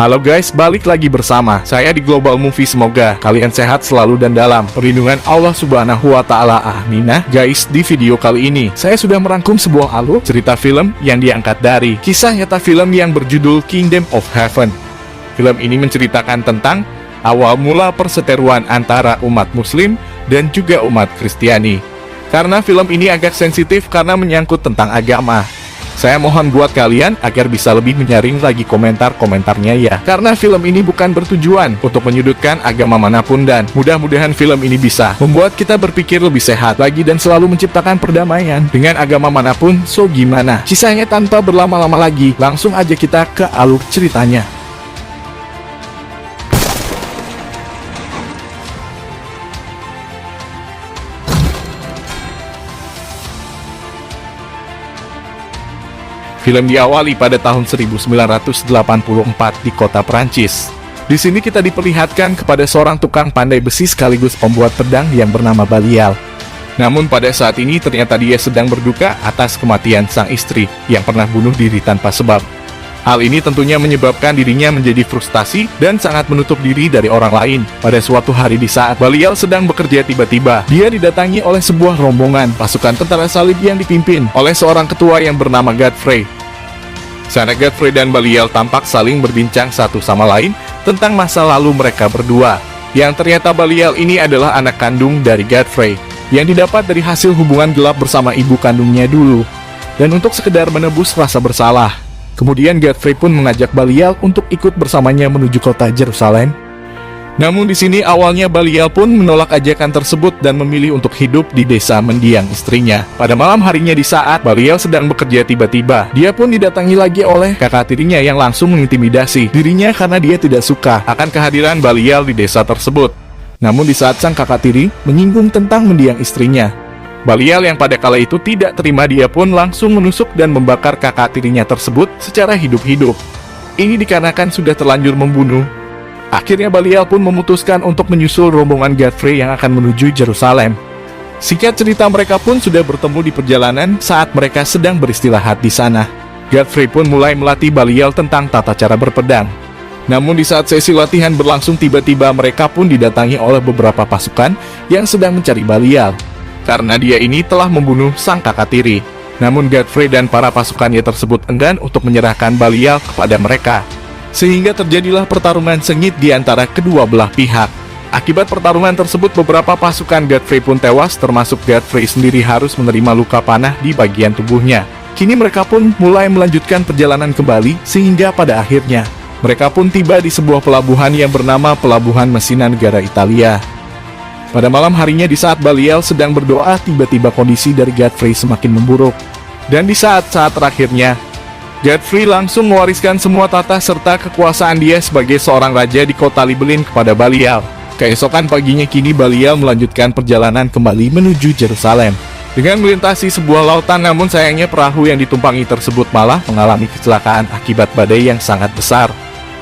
Halo guys, balik lagi bersama saya di Global Movie. Semoga kalian sehat selalu dan dalam perlindungan Allah Subhanahu wa Ta'ala. Aminah. Guys, di video kali ini saya sudah merangkum sebuah alur cerita film yang diangkat dari kisah nyata film yang berjudul Kingdom of Heaven. Film ini menceritakan tentang awal mula perseteruan antara umat Muslim dan juga umat Kristiani. Karena film ini agak sensitif karena menyangkut tentang agama, saya mohon buat kalian agar bisa lebih menyaring lagi komentar-komentarnya ya. Karena film ini bukan bertujuan untuk menyudutkan agama manapun, dan mudah-mudahan film ini bisa membuat kita berpikir lebih sehat lagi dan selalu menciptakan perdamaian dengan agama manapun. So gimana? Kisahnya tanpa berlama-lama lagi, langsung aja kita ke alur ceritanya. Film diawali pada tahun 1984 di kota Prancis. Di sini kita diperlihatkan kepada seorang tukang pandai besi sekaligus pembuat pedang yang bernama Balial. Namun pada saat ini ternyata dia sedang berduka atas kematian sang istri yang pernah bunuh diri tanpa sebab. Hal ini tentunya menyebabkan dirinya menjadi frustasi dan sangat menutup diri dari orang lain. Pada suatu hari di saat Balial sedang bekerja, tiba-tiba dia didatangi oleh sebuah rombongan pasukan tentara salib yang dipimpin oleh seorang ketua yang bernama Godfrey. Sana Godfrey dan Balial tampak saling berbincang satu sama lain tentang masa lalu mereka berdua. Yang ternyata Balial ini adalah anak kandung dari Godfrey yang didapat dari hasil hubungan gelap bersama ibu kandungnya dulu. Dan untuk sekedar menebus rasa bersalah, kemudian Godfrey pun mengajak Balial untuk ikut bersamanya menuju kota Yerusalem. Namun di sini awalnya Balial pun menolak ajakan tersebut dan memilih untuk hidup di desa mendiang istrinya. Pada malam harinya di saat Balial sedang bekerja, tiba-tiba dia pun didatangi lagi oleh kakak tirinya yang langsung mengintimidasi dirinya karena dia tidak suka akan kehadiran Balial di desa tersebut. Namun di saat sang kakak tiri menyinggung tentang mendiang istrinya, Balial yang pada kala itu tidak terima, dia pun langsung menusuk dan membakar kakak tirinya tersebut secara hidup-hidup. Ini dikarenakan sudah terlanjur membunuh. Akhirnya Balial pun memutuskan untuk menyusul rombongan Godfrey yang akan menuju Yerusalem. Singkat cerita, mereka pun sudah bertemu di perjalanan saat mereka sedang beristirahat di sana. Godfrey pun mulai melatih Balial tentang tata cara berpedang. Namun di saat sesi latihan berlangsung, tiba-tiba mereka pun didatangi oleh beberapa pasukan yang sedang mencari Balial, karena dia ini telah membunuh sang kakak tiri. Namun Godfrey dan para pasukannya tersebut enggan untuk menyerahkan Balial kepada mereka, sehingga terjadilah pertarungan sengit di antara kedua belah pihak. Akibat pertarungan tersebut, beberapa pasukan Godfrey pun tewas, termasuk Godfrey sendiri harus menerima luka panah di bagian tubuhnya. Kini mereka pun mulai melanjutkan perjalanan kembali, sehingga pada akhirnya mereka pun tiba di sebuah pelabuhan yang bernama Pelabuhan Messina, negara Italia. Pada malam harinya di saat Balial sedang berdoa, tiba-tiba kondisi dari Godfrey semakin memburuk. Dan di saat-saat terakhirnya, Godfrey langsung mewariskan semua tata serta kekuasaan dia sebagai seorang raja di kota Libelin kepada Balial. Keesokan paginya kini Balial melanjutkan perjalanan kembali menuju Yerusalem dengan melintasi sebuah lautan, namun sayangnya perahu yang ditumpangi tersebut malah mengalami kecelakaan akibat badai yang sangat besar.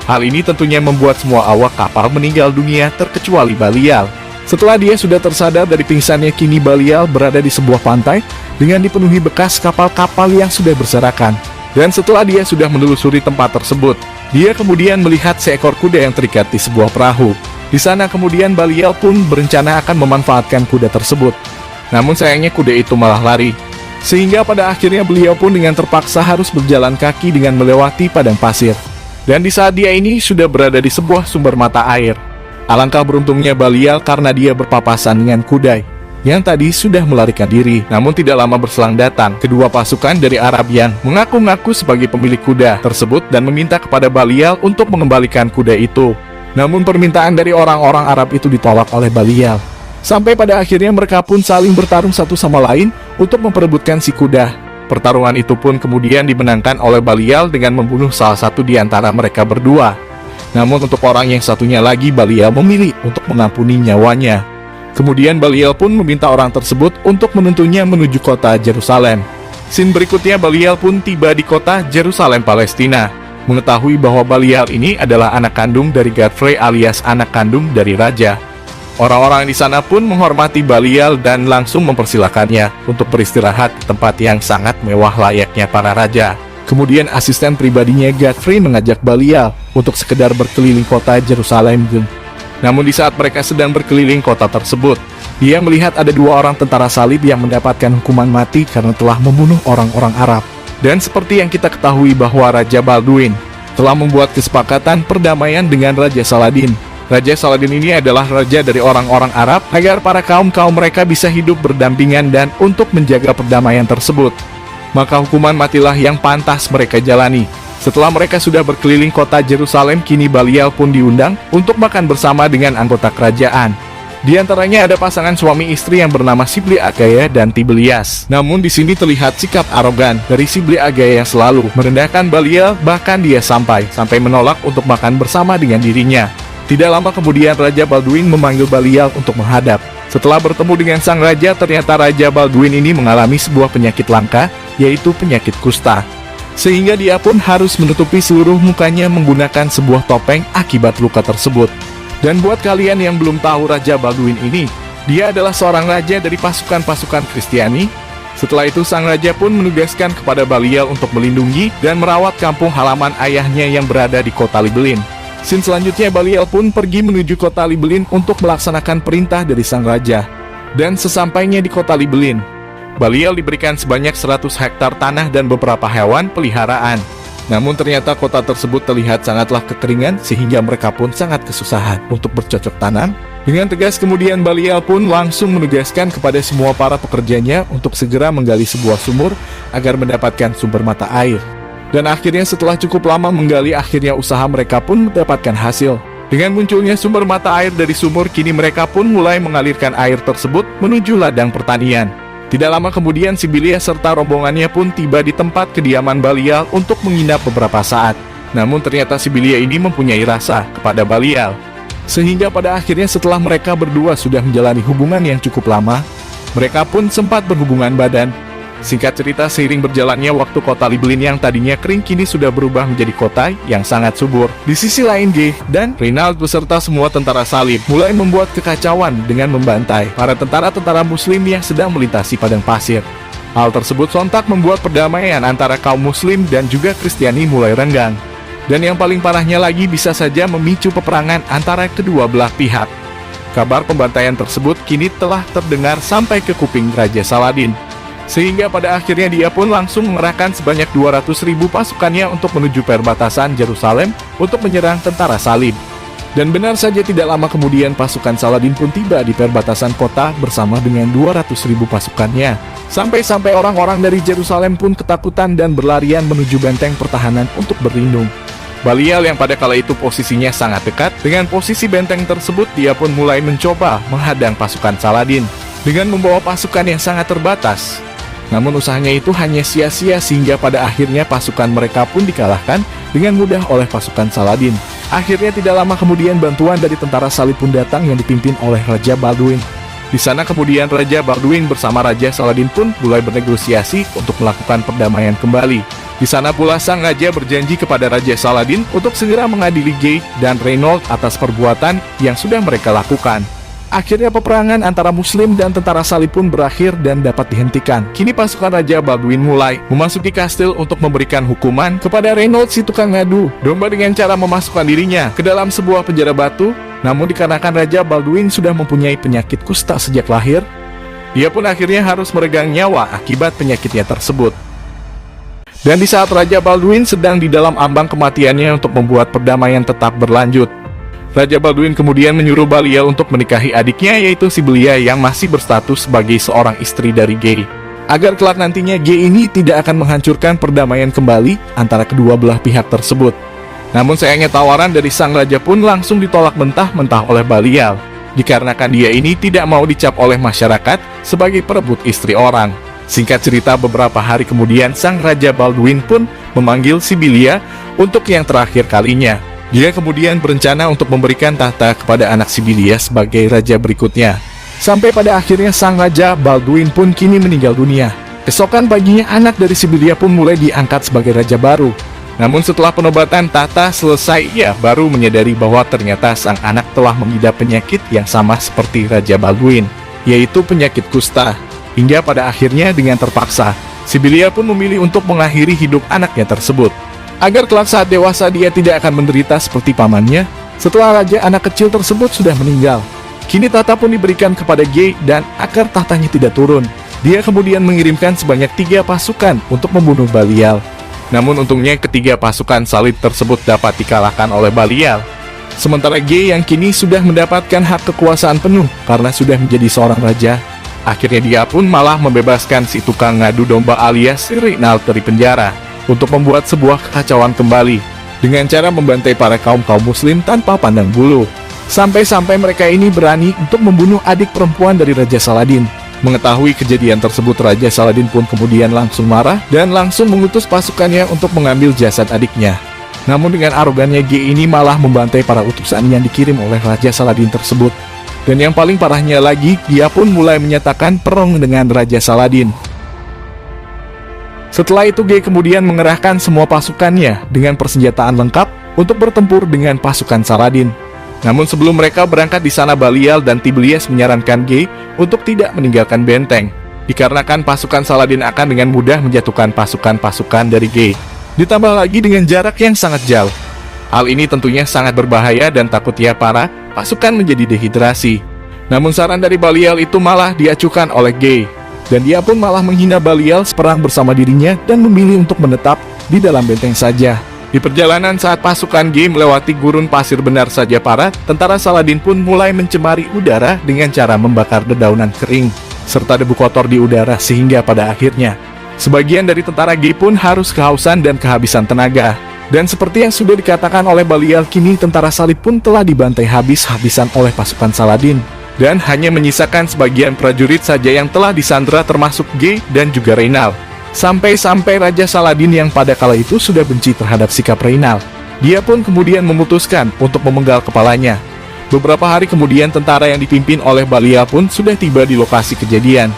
Hal ini tentunya membuat semua awak kapal meninggal dunia terkecuali Balial. Setelah dia sudah tersadar dari pingsannya, kini Balial berada di sebuah pantai dengan dipenuhi bekas kapal-kapal yang sudah berserakan. Dan setelah dia sudah menelusuri tempat tersebut, dia kemudian melihat seekor kuda yang terikat di sebuah perahu. Di sana kemudian Balial pun berencana akan memanfaatkan kuda tersebut. Namun sayangnya kuda itu malah lari, sehingga pada akhirnya beliau pun dengan terpaksa harus berjalan kaki dengan melewati padang pasir. Dan di saat dia ini sudah berada di sebuah sumber mata air, alangkah beruntungnya Balial karena dia berpapasan dengan kuda yang tadi sudah melarikan diri. Namun tidak lama berselang datang kedua pasukan dari Arab yang mengaku-ngaku sebagai pemilik kuda tersebut dan meminta kepada Balial untuk mengembalikan kuda itu. Namun permintaan dari orang-orang Arab itu ditolak oleh Balial. Sampai pada akhirnya mereka pun saling bertarung satu sama lain untuk memperebutkan si kuda. Pertarungan itu pun kemudian dimenangkan oleh Balial dengan membunuh salah satu di antara mereka berdua. Namun untuk orang yang satunya lagi, Balial memilih untuk mengampuni nyawanya. Kemudian Balial pun meminta orang tersebut untuk menuntunnya menuju kota Yerusalem. Scene berikutnya, Balial pun tiba di kota Yerusalem, Palestina. Mengetahui bahwa Balial ini adalah anak kandung dari Godfrey alias anak kandung dari raja, orang-orang di sana pun menghormati Balial dan langsung mempersilahkannya untuk beristirahat di tempat yang sangat mewah layaknya para raja. Kemudian asisten pribadinya Godfrey mengajak Belial untuk sekedar berkeliling kota Yerusalem. Namun di saat mereka sedang berkeliling kota tersebut, dia melihat ada 2 orang tentara salib yang mendapatkan hukuman mati karena telah membunuh orang-orang Arab. Dan seperti yang kita ketahui bahwa Raja Baldwin telah membuat kesepakatan perdamaian dengan Raja Saladin. Raja Saladin ini adalah raja dari orang-orang Arab agar para kaum-kaum mereka bisa hidup berdampingan dan untuk menjaga perdamaian tersebut. Maka hukuman matilah yang pantas mereka jalani. Setelah mereka sudah berkeliling kota Yerusalem, kini Belial pun diundang untuk makan bersama dengan anggota kerajaan. Di antaranya ada pasangan suami istri yang bernama Sibli Agaya dan Tibelias. Namun di sini terlihat sikap arogan dari Sibli Agaya yang selalu merendahkan Belial, bahkan dia sampai menolak untuk makan bersama dengan dirinya. Tidak lama kemudian Raja Baldwin memanggil Belial untuk menghadap. Setelah bertemu dengan sang raja, ternyata Raja Baldwin ini mengalami sebuah penyakit langka, yaitu penyakit kusta. Sehingga dia pun harus menutupi seluruh mukanya menggunakan sebuah topeng akibat luka tersebut. Dan buat kalian yang belum tahu Raja Baldwin ini, dia adalah seorang raja dari pasukan-pasukan Kristiani. Setelah itu sang raja pun menugaskan kepada Belial untuk melindungi dan merawat kampung halaman ayahnya yang berada di kota Libelin. Scene selanjutnya Belial pun pergi menuju kota Libelin untuk melaksanakan perintah dari sang raja. Dan sesampainya di kota Libelin, Belial diberikan sebanyak 100 hektar tanah dan beberapa hewan peliharaan. Namun ternyata kota tersebut terlihat sangatlah kekeringan sehingga mereka pun sangat kesusahan untuk bercocok tanam. Dengan tegas kemudian Belial pun langsung menugaskan kepada semua para pekerjanya untuk segera menggali sebuah sumur agar mendapatkan sumber mata air. Dan akhirnya setelah cukup lama menggali, akhirnya usaha mereka pun mendapatkan hasil. Dengan munculnya sumber mata air dari sumur, kini mereka pun mulai mengalirkan air tersebut menuju ladang pertanian. Tidak lama kemudian Sibilia serta rombongannya pun tiba di tempat kediaman Belial untuk menginap beberapa saat. Namun ternyata Sibilia ini mempunyai rasa kepada Belial. Sehingga pada akhirnya setelah mereka berdua sudah menjalani hubungan yang cukup lama, mereka pun sempat berhubungan badan. Singkat cerita, seiring berjalannya waktu kota Libelin yang tadinya kering kini sudah berubah menjadi kota yang sangat subur. Di sisi lain, Gay dan Reynald beserta semua tentara salib mulai membuat kekacauan dengan membantai para tentara-tentara muslim yang sedang melintasi padang pasir. Hal tersebut sontak membuat perdamaian antara kaum muslim dan juga Kristiani mulai renggang. Dan yang paling parahnya lagi, bisa saja memicu peperangan antara kedua belah pihak. Kabar pembantaian tersebut kini telah terdengar sampai ke kuping Raja Saladin. Sehingga pada akhirnya dia pun langsung mengerahkan sebanyak 200.000 pasukannya untuk menuju perbatasan Yerusalem untuk menyerang tentara salib. Dan benar saja tidak lama kemudian pasukan Saladin pun tiba di perbatasan kota bersama dengan 200.000 pasukannya. Sampai-sampai orang-orang dari Yerusalem pun ketakutan dan berlarian menuju benteng pertahanan untuk berlindung. Belial yang pada kala itu posisinya sangat dekat dengan posisi benteng tersebut, dia pun mulai mencoba menghadang pasukan Saladin dengan membawa pasukan yang sangat terbatas. Namun usahanya itu hanya sia-sia sehingga pada akhirnya pasukan mereka pun dikalahkan dengan mudah oleh pasukan Saladin. Akhirnya tidak lama kemudian bantuan dari tentara salib pun datang yang dipimpin oleh Raja Baldwin. Di sana kemudian Raja Baldwin bersama Raja Saladin pun mulai bernegosiasi untuk melakukan perdamaian kembali. Di sana pula sang raja berjanji kepada Raja Saladin untuk segera mengadili Gay dan Reynald atas perbuatan yang sudah mereka lakukan. Akhirnya peperangan antara muslim dan tentara salib pun berakhir dan dapat dihentikan. Kini pasukan Raja Baldwin mulai memasuki kastil untuk memberikan hukuman kepada Reynald si tukang ngadu domba dengan cara memasukkan dirinya ke dalam sebuah penjara batu. Namun dikarenakan Raja Baldwin sudah mempunyai penyakit kusta sejak lahir, dia pun akhirnya harus meregang nyawa akibat penyakitnya tersebut. Dan di saat Raja Baldwin sedang di dalam ambang kematiannya untuk membuat perdamaian tetap berlanjut, Raja Baldwin kemudian menyuruh Belial untuk menikahi adiknya, yaitu Sibilia yang masih berstatus sebagai seorang istri dari Gay, agar kelak nantinya Gay ini tidak akan menghancurkan perdamaian kembali antara kedua belah pihak tersebut. Namun sayangnya tawaran dari sang raja pun langsung ditolak mentah-mentah oleh Belial, dikarenakan dia ini tidak mau dicap oleh masyarakat sebagai perebut istri orang. Singkat cerita, beberapa hari kemudian sang Raja Baldwin pun memanggil Sibilia untuk yang terakhir kalinya. Dia kemudian berencana untuk memberikan tahta kepada anak Sibilia sebagai raja berikutnya. Sampai pada akhirnya sang Raja Baldwin pun kini meninggal dunia. Keesokan paginya anak dari Sibilia pun mulai diangkat sebagai raja baru. Namun setelah penobatan tahta selesai, ia baru menyadari bahwa ternyata sang anak telah mengidap penyakit yang sama seperti Raja Baldwin, yaitu penyakit kusta. Hingga pada akhirnya dengan terpaksa, Sibilia pun memilih untuk mengakhiri hidup anaknya tersebut, agar kelak saat dewasa dia tidak akan menderita seperti pamannya. Setelah raja anak kecil tersebut sudah meninggal, kini tahta pun diberikan kepada Gay, dan agar tahtanya tidak turun, dia kemudian mengirimkan sebanyak 3 pasukan untuk membunuh Balial. Namun untungnya ketiga pasukan salib tersebut dapat dikalahkan oleh Balial. Sementara Gay yang kini sudah mendapatkan hak kekuasaan penuh karena sudah menjadi seorang raja, akhirnya dia pun malah membebaskan si tukang ngadu domba alias Reynald dari penjara untuk membuat sebuah kekacauan kembali dengan cara membantai para kaum muslim tanpa pandang bulu. Sampai-sampai mereka ini berani untuk membunuh adik perempuan dari Raja Saladin. Mengetahui kejadian tersebut, Raja Saladin pun kemudian langsung marah dan langsung mengutus pasukannya untuk mengambil jasad adiknya. Namun dengan arogannya G ini malah membantai para utusan yang dikirim oleh Raja Saladin tersebut. Dan yang paling parahnya lagi, dia pun mulai menyatakan perang dengan Raja Saladin. Setelah itu G kemudian mengerahkan semua pasukannya dengan persenjataan lengkap untuk bertempur dengan pasukan Saladin. Namun sebelum mereka berangkat di sana, Balial dan Tiberias menyarankan G untuk tidak meninggalkan benteng, dikarenakan pasukan Saladin akan dengan mudah menjatuhkan pasukan-pasukan dari G. Ditambah lagi dengan jarak yang sangat jauh. Hal ini tentunya sangat berbahaya dan takutnya para pasukan menjadi dehidrasi. Namun saran dari Balial itu malah diacuhkan oleh G, dan dia pun malah menghina Balial seperang bersama dirinya dan memilih untuk menetap di dalam benteng saja. Di perjalanan saat pasukan G melewati gurun pasir, benar saja para tentara Saladin pun mulai mencemari udara dengan cara membakar dedaunan kering serta debu kotor di udara, sehingga pada akhirnya sebagian dari tentara G pun harus kehausan dan kehabisan tenaga. Dan seperti yang sudah dikatakan oleh Balial, kini tentara salib pun telah dibantai habis-habisan oleh pasukan Saladin, dan hanya menyisakan sebagian prajurit saja yang telah disandera, termasuk G dan juga Reynald. Sampai-sampai Raja Saladin yang pada kala itu sudah benci terhadap sikap Reynald, dia pun kemudian memutuskan untuk memenggal kepalanya. Beberapa hari kemudian tentara yang dipimpin oleh Balial pun sudah tiba di lokasi kejadian.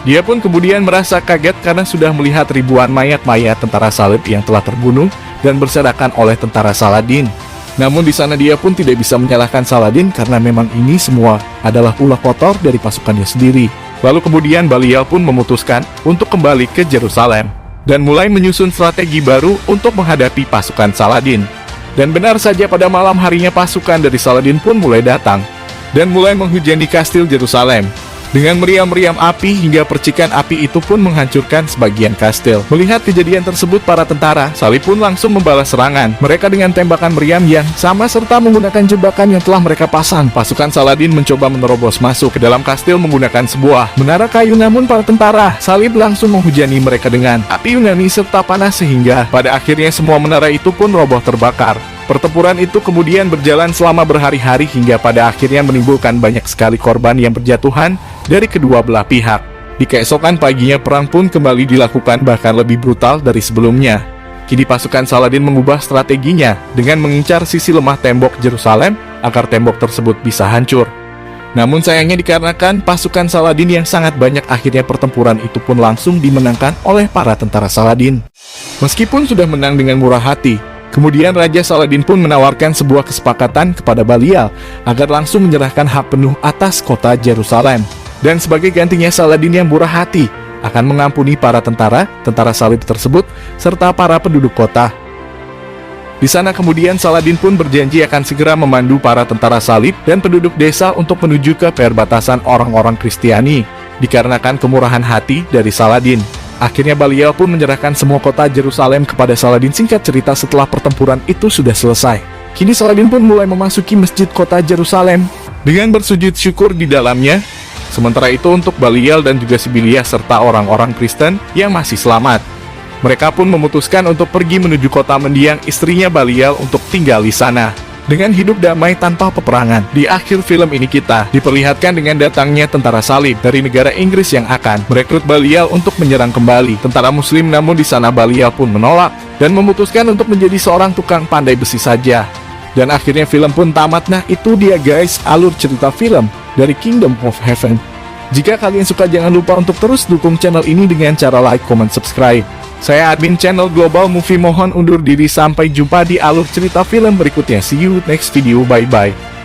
Dia pun kemudian merasa kaget karena sudah melihat ribuan mayat-mayat tentara salib yang telah terbunuh dan berserakan oleh tentara Saladin. Namun di sana dia pun tidak bisa menyalahkan Saladin karena memang ini semua adalah ulah kotor dari pasukannya sendiri. Lalu kemudian Balial pun memutuskan untuk kembali ke Yerusalem dan mulai menyusun strategi baru untuk menghadapi pasukan Saladin. Dan benar saja pada malam harinya pasukan dari Saladin pun mulai datang dan mulai menghujani kastil Yerusalem dengan meriam-meriam api, hingga percikan api itu pun menghancurkan sebagian kastil. Melihat kejadian tersebut, para tentara salib pun langsung membalas serangan mereka dengan tembakan meriam yang sama serta menggunakan jebakan yang telah mereka pasang. Pasukan Saladin mencoba menerobos masuk ke dalam kastil menggunakan sebuah menara kayu, namun para tentara salib langsung menghujani mereka dengan api Yunani serta panas, sehingga pada akhirnya semua menara itu pun roboh terbakar. Pertempuran itu kemudian berjalan selama berhari-hari hingga pada akhirnya menimbulkan banyak sekali korban yang berjatuhan dari kedua belah pihak. Di keesokan paginya perang pun kembali dilakukan, bahkan lebih brutal dari sebelumnya. Kini pasukan Saladin mengubah strateginya dengan mengincar sisi lemah tembok Yerusalem agar tembok tersebut bisa hancur. Namun sayangnya dikarenakan pasukan Saladin yang sangat banyak, akhirnya pertempuran itu pun langsung dimenangkan oleh para tentara Saladin. Meskipun sudah menang dengan murah hati, kemudian Raja Saladin pun menawarkan sebuah kesepakatan kepada Balial agar langsung menyerahkan hak penuh atas kota Yerusalem. Dan sebagai gantinya Saladin yang murah hati akan mengampuni para tentara salib tersebut serta para penduduk kota. Di sana kemudian Saladin pun berjanji akan segera memandu para tentara salib dan penduduk desa untuk menuju ke perbatasan orang-orang Kristiani. Dikarenakan kemurahan hati dari Saladin, akhirnya Balial pun menyerahkan semua kota Yerusalem kepada Saladin. Singkat cerita, setelah pertempuran itu sudah selesai, kini Saladin pun mulai memasuki masjid kota Yerusalem dengan bersujud syukur di dalamnya. Sementara itu untuk Balial dan juga Sibilia serta orang-orang Kristen yang masih selamat, mereka pun memutuskan untuk pergi menuju kota mendiang istrinya Balial untuk tinggal di sana dengan hidup damai tanpa peperangan. Di akhir film ini kita diperlihatkan dengan datangnya tentara salib dari negara Inggris yang akan merekrut Balial untuk menyerang kembali tentara muslim. Namun di sana Balial pun menolak dan memutuskan untuk menjadi seorang tukang pandai besi saja. Dan akhirnya film pun tamat. Nah itu dia guys alur cerita film dari Kingdom of Heaven. Jika kalian suka, jangan lupa untuk terus dukung channel ini dengan cara like, comment, subscribe. Saya admin channel Global Movie mohon undur diri, sampai jumpa di alur cerita film berikutnya. See you next video, bye bye.